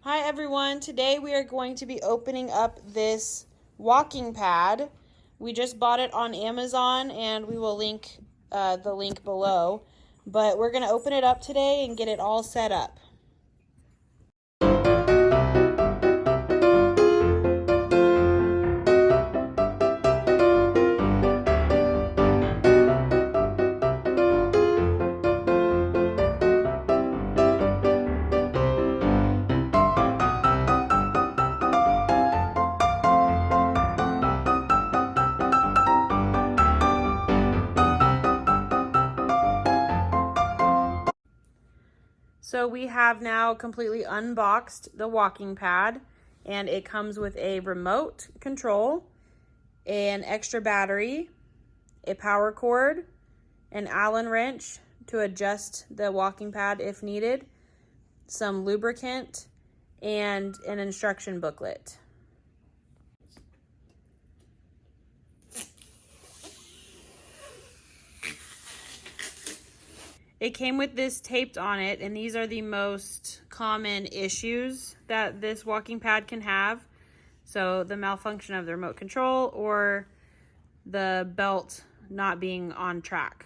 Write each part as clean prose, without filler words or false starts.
Hi everyone, today we are going to be opening up this walking pad. We just bought it on Amazon and we will link the link below. But we're going to open it up today and get it all set up. So we have now completely unboxed the walking pad, and it comes with a remote control, an extra battery, a power cord, an Allen wrench to adjust the walking pad if needed, some lubricant, and an instruction booklet. It came with this taped on it, and these are the most common issues that this walking pad can have. So the malfunction of the remote control or the belt not being on track.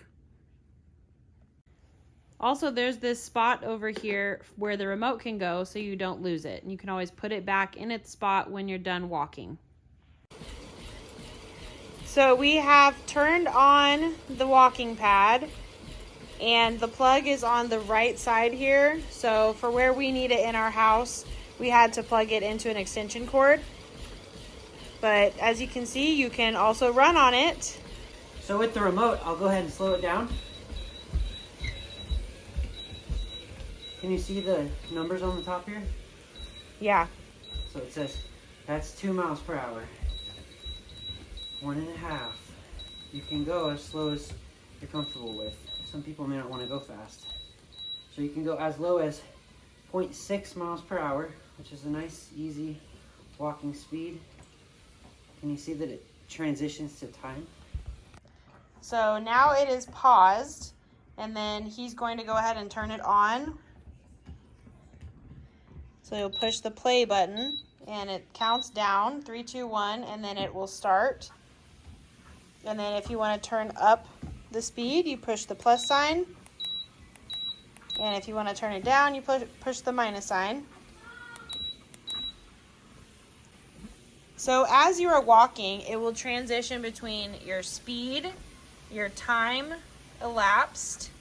Also, there's this spot over here where the remote can go so you don't lose it. And you can always put it back in its spot when you're done walking. So we have turned on the walking pad, and the plug is on the right side here. So for where we need it in our house, we had to plug it into an extension cord. But as you can see, you can also run on it. So with the remote, I'll go ahead and slow it down. Can you see the numbers on the top here? Yeah. So it says, that's 2 miles per hour. 1.5. You can go as slow as you're comfortable with. Some people may not want to go fast. So you can go as low as 0.6 miles per hour, which is a nice, easy walking speed. Can you see that it transitions to time? So now it is paused, and then he's going to go ahead and turn it on. So you'll push the play button, and it counts down, 3, 2, 1, and then it will start. And then if you want to turn up the speed, you push the plus sign. And if you want to turn it down, you push the minus sign. So as you are walking, it will transition between your speed, your time elapsed,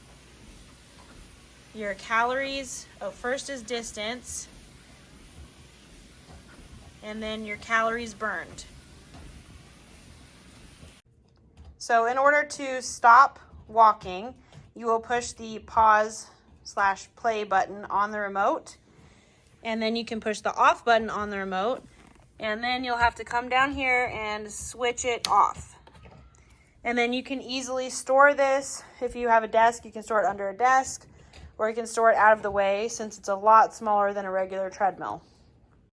your calories. First is distance, and then your calories burned. So in order to stop walking, you will push the pause/play button on the remote, and then you can push the off button on the remote, and then you'll have to come down here and switch it off. And then you can easily store this. If you have a desk, you can store it under a desk, or you can store it out of the way since it's a lot smaller than a regular treadmill.